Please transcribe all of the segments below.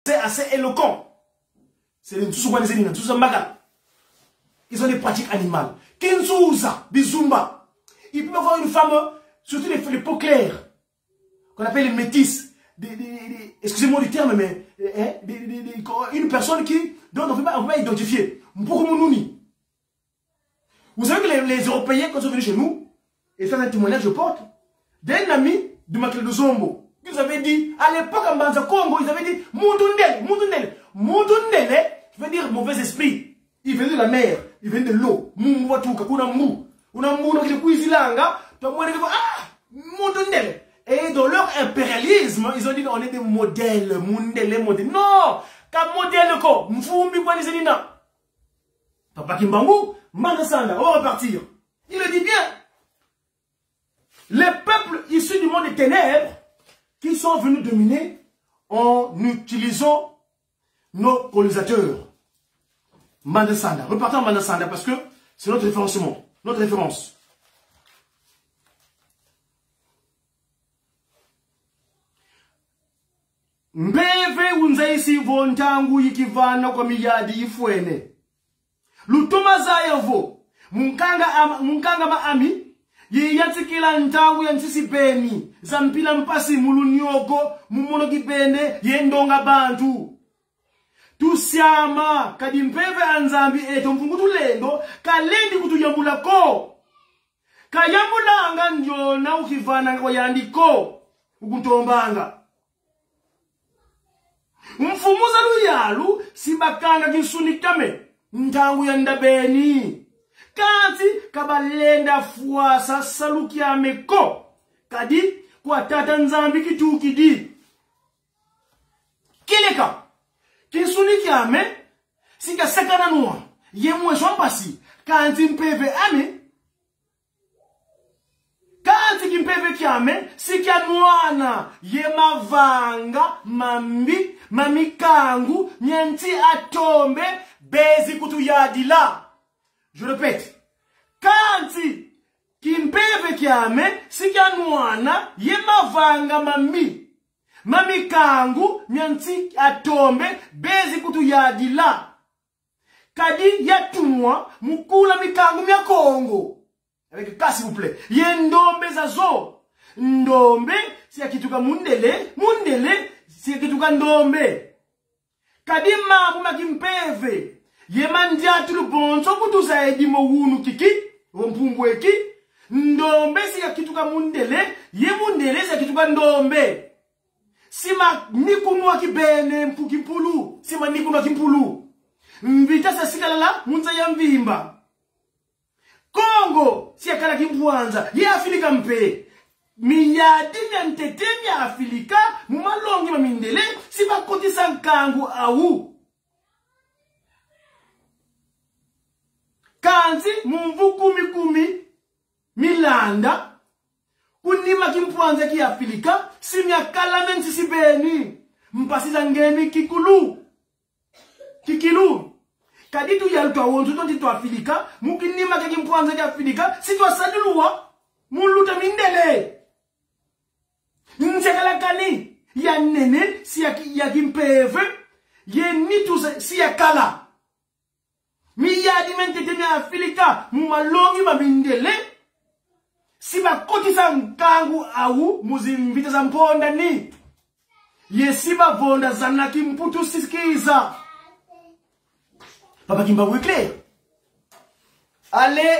c'est assez éloquent. C'est les Tsoussouane, Tsoussamaga. Ils ont des pratiques animales. Kenzouza, Bizumba. Il peut avoir une femme, surtout les peaux claires, qu'on appelle les métisses. Excusez-moi du terme, mais une personne qui, dont on ne peut pas identifier. Vous savez que les Européens, quand ils sont venus chez nous, et c'est un témoignage que je porte, d'un ami de Makel de Zombo, ils avaient dit, à l'époque en Banza Congo, ils avaient dit, Moutundel, Moutundel. Moutundel, je veux dire mauvais esprit. Il vient de la mer, il vient de l'eau. Moutouka, Kunamou. Unamou, donc il cuisilanga, toi, moi, Moutundel. Et dans leur impérialisme, ils ont dit, on est des modèles, modèles. Non! Comme modèle, quoi? Mfumbi, quoi, les Zénina. Papa Kimbangu, Mandasanda, on va repartir. Il le dit bien. Les peuples issus du monde des ténèbres qui sont venus dominer en utilisant nos colonisateurs. Mandasanda. Repartons à Mandasanda parce que c'est notre référencement, notre référence. Mbeve unzaisi vontangu yikivana kwa miyadi yifwene. Lutoma zayevo. Munkanga maami. Yiyatikila ntangu ya nsisi beni. Zampila mpasi mulunyogo. Mumuno kibene. Yendonga bantu. Tusiama. Kadi mpeve anzambi eto mfungutu lendo. Kalendi kutuyambula ko. Kayambulanga njona ukivana kwa yandiko. Ukutombanga. Mfumuza luyalu sibakanga kinsunikame ntangu ya ndabeni kanti kabalenda fuasa saluki ameko kadi kwa tata nzambi kitukidi kileka kinsuniki ame sika sakana noa yemwe shompasi kanti mpeve ame kanti kimpeve kiame sika nuana yemavanga mambi mamikangu nyenti atombe bezi kutuyadila. Je répète. Kanti kimpeve kiame sika nuana yemavanga mambi mamikangu nyenti atombe bezi kutuyadila. Kadi yatumwa mukula mikangu mya Kongo. Avec cas s'il vous plaît. Yendombe zazo. Ndombe si akituka mundele. Mundele si akituka ndombe. Kadima muma kimpeve. Yemandia tulu bonso kutuza edimo wunu kiki. Wompumbweki. Ndombe si akituka mundele. Yemundele si akituka ndombe. Sima nikunwa kibene mpukimpulu. Sima nikunwa kimpulu. Mvita sa sikalala munza ya mvimba. Congo, si akala kimpuanza, ye Afrika mpe. Miyadi myantete mya Afrika, mumalongi mamindele, si bakoti sankangu au. Kanzi, mumvu kumi, milanda, kunima kimpuanza ki Afrika, si myakala mensi si beni. Mpasiza ngemi kikilu. Kadi tu yal to wontu tonti to Afrika, mukinima ke kimpuanza ke Afrika, si to saduluwa, muluta mindele. Nsekala kani, ya nene, si ya kimpeve, ye nitu si ya kala. Mi yadi mentete mi Afrika, mumalongi mamindele, si bakoti sa nkangu au, muzimbita za mponda ni. Ye si bavonda zanaki mputu siskiza. Papa Kimbangu est clair. Allez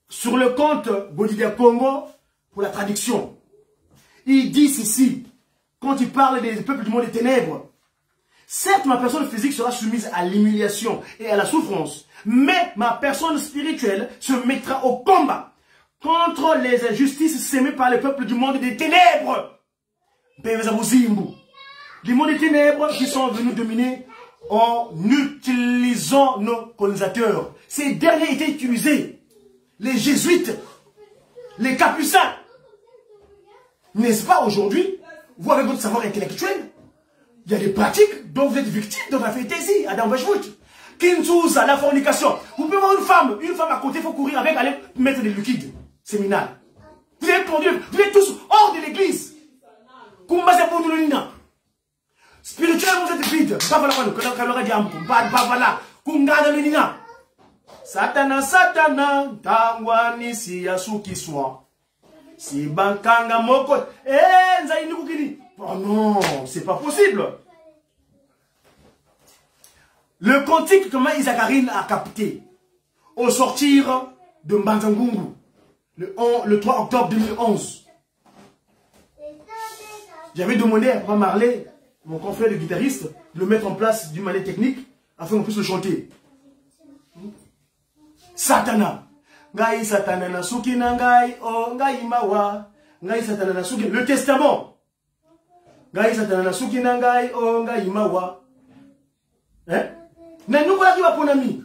sur le compte Bolidia Congo pour la traduction. Ils disent ici, quand il parle des peuples du monde des ténèbres, certes ma personne physique sera soumise à l'humiliation et à la souffrance, mais ma personne spirituelle se mettra au combat contre les injustices sémées par les peuples du monde des ténèbres. Les mondes des ténèbres qui sont venus dominer en utilisant nos colonisateurs. Ces derniers étaient utilisés. Les jésuites, les capucins. N'est-ce pas aujourd'hui, vous avec votre savoir intellectuel, il y a des pratiques dont vous êtes victime de la fantaisie, Adam Bashwood. Kinzouza, la fornication. Vous pouvez voir une femme à côté, il faut courir avec, aller mettre des liquides. Séminaire. Vous êtes perdus, vous êtes tous hors de l'église. Kumbaza Boudoulinina. Spirituellement. David, pas voilà quand dit ambu, pas voilà, kungana menina. Satana, tangwani si yasuki swa. Si bankanga moko, nzaini kukini. Oh non, c'est pas possible. Le cantique que Maï Zakarine a capté au sortir de Mbanzangungu le 3 octobre 2011. J'avais demandé à Papa Marley, mon confrère de guitariste, de le mettre en place d'une manière technique afin qu'on puisse le chanter. Satana. Ngai Satana na suki na ngai, oh ngai mawa. Ngai Satana na suki. Le testament. Ngai Satana na suki na ngai, oh ngai mawa. Hein? Na nous voilà qui va pour ami.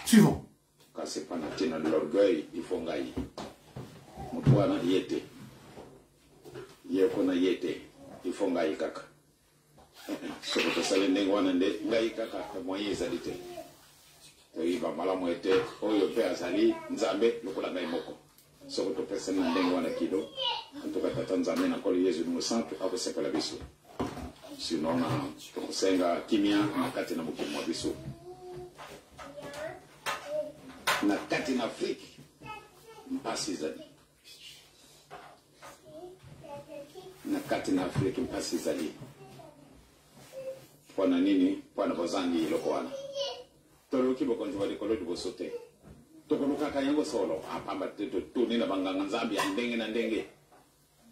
Suivant. Quand c'est pas dans l'orgueil, il faut gagner. Moutoua yete. Yekona yete. Il faut gagner kaka. Ce que tu sais, les négociants de gagner kaka, c'est moyen d'alité. Il va mal à moitié. Oh, il peut azali. Nzambe, le kola gagner moko. Ce que tu sais, les négociants kido. En tout cas, tu Nzambe na koli Yesu nous sent avec ce que la biso. Sinon, tu sais nga kimia na kati na mukimo biso. Na kati na Afrique, mpasi zali. Na kati na Afrique, mpasi zali. Pwana nini, pwana bozangi iloko wana. Tolo kibo konjwa likolo dibo sote. Tokoluka kayango solo, apamba teto tuni na banganga nzambi ya ndenge na ndenge.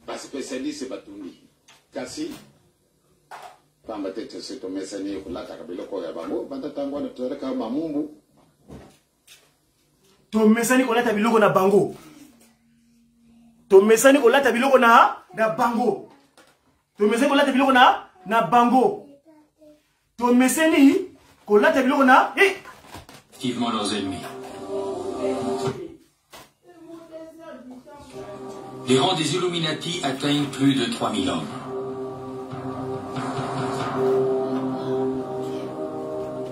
Basi spesialiste batuni. Kasi, pamba teto seto mesani kulata kabiloko ya bango, batatangwa na tuareka mamumbu. To mesani kolata biloko na bango. To mesani kolata biloko na bango. To mesani kolata biloko na bango. To mesani kolata biloko na activement leurs ennemis. Les rangs des Illuminati atteignent plus de 3000 hommes.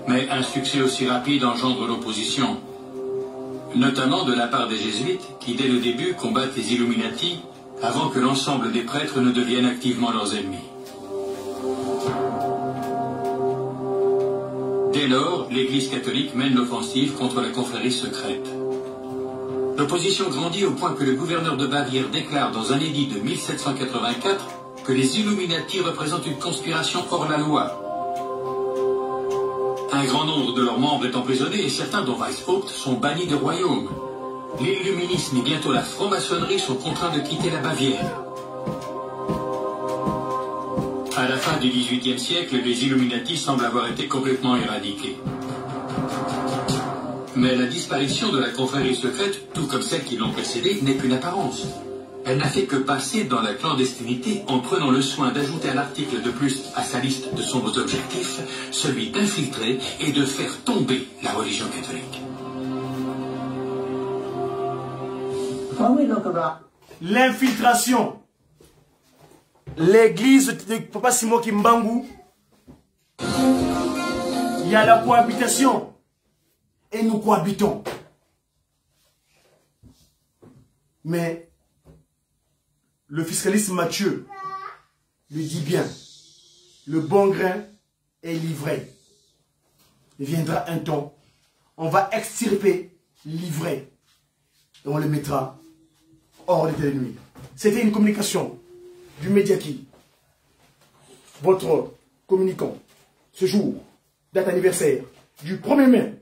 Mais un succès aussi rapide engendre l'opposition, notamment de la part des jésuites qui, dès le début, combattent les Illuminati avant que l'ensemble des prêtres ne deviennent activement leurs ennemis. Dès lors, l'Église catholique mène l'offensive contre la confrérie secrète. L'opposition grandit au point que le gouverneur de Bavière déclare dans un édit de 1784 que les Illuminati représentent une conspiration hors la loi. Un grand nombre de leurs membres est emprisonné et certains, dont Weishaupt, sont bannis du royaume. L'illuminisme et bientôt la franc-maçonnerie sont contraints de quitter la Bavière. À la fin du XVIIIe siècle, les Illuminati semblent avoir été complètement éradiqués. Mais la disparition de la confrérie secrète, tout comme celle qui l'ont précédée, n'est qu'une apparence. Elle n'a fait que passer dans la clandestinité en prenant le soin d'ajouter un article de plus à sa liste de sombres objectifs, celui d'infiltrer et de faire tomber la religion catholique. L'infiltration. L'église de Papa Simon Kimbangu, il y a la cohabitation et nous cohabitons. Mais le fiscaliste Mathieu le dit bien, le bon grain est livré. Il viendra un temps, on va extirper l'ivraie et on le mettra hors d'état de nuit. C'était une communication du Mediaki, votre communicant, ce jour, date anniversaire, du 1er mai.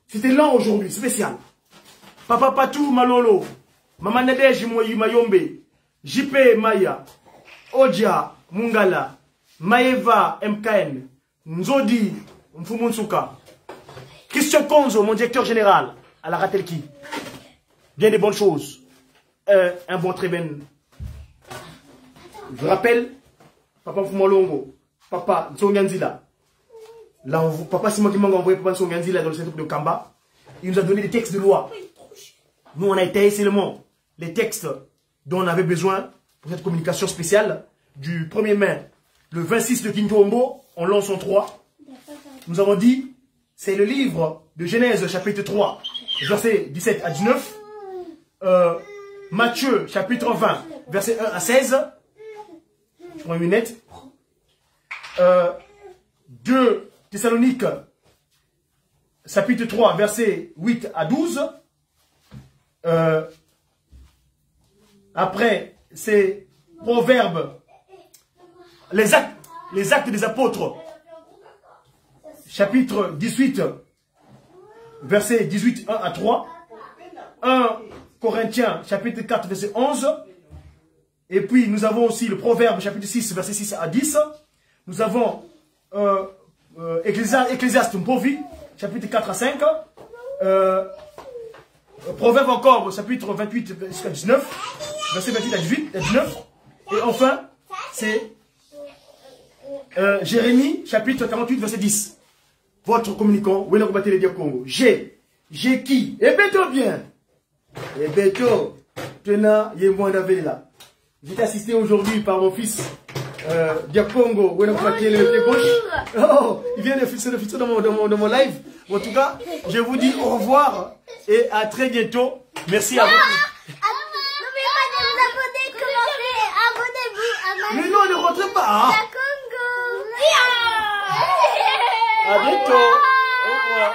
C'était là aujourd'hui, spécial. Papa Patou Malolo, Maman Nadej Mayombe, JP Maya, Odia Mungala, Maeva MKN, Nzodi Mfumunsuka, Christian Konzo, mon directeur général, à la Ratelki. Bien des bonnes choses. Un bon très bien. Je rappelle, Papa Mfumolongo, Papa Ntsonganzila, Papa Simon qui m'a envoyé Papa Ntsonganzila dans le centre de Kamba, il nous a donné des textes de loi. Nous, on a étayé seulement les textes dont on avait besoin pour cette communication spéciale du 1er mai, le 26 de Kintombo, on lance en 3. Nous avons dit, c'est le livre de Genèse, chapitre 3, versets 17 à 19. Matthieu, chapitre 20, verset 1 à 16. Je prends une lunette. 2 Thessaloniques, chapitre 3, verset 8 à 12. Après, c'est Proverbes, les actes des apôtres, chapitre 18, verset 18, 1 à 3. 1 Corinthiens, chapitre 4, verset 11. Et puis, nous avons aussi le Proverbe, chapitre 6, verset 6 à 10. Nous avons Ecclésiaste Mpovi, chapitre 4 à 5. Proverbe encore, chapitre 28 jusqu'à 19. Verset 28 à 19. Et enfin, c'est Jérémie, chapitre 48, verset 10. Votre communicant, Wena Koubate le Congo. J'ai qui? Eh bien, bien. Eh bien, Tena, Yemouan Davela. J'ai assisté aujourd'hui par mon fils Diakongo, Wena Koubate le pied gauche. Oh, il vient de fixer dans mon live. En tout cas, je vous dis au revoir et à très bientôt. Merci à vous. N'oubliez pas de vous abonner, commenter, abonnez-vous à ma Mais non, ne rentrez pas. Congo. À bientôt. Au revoir.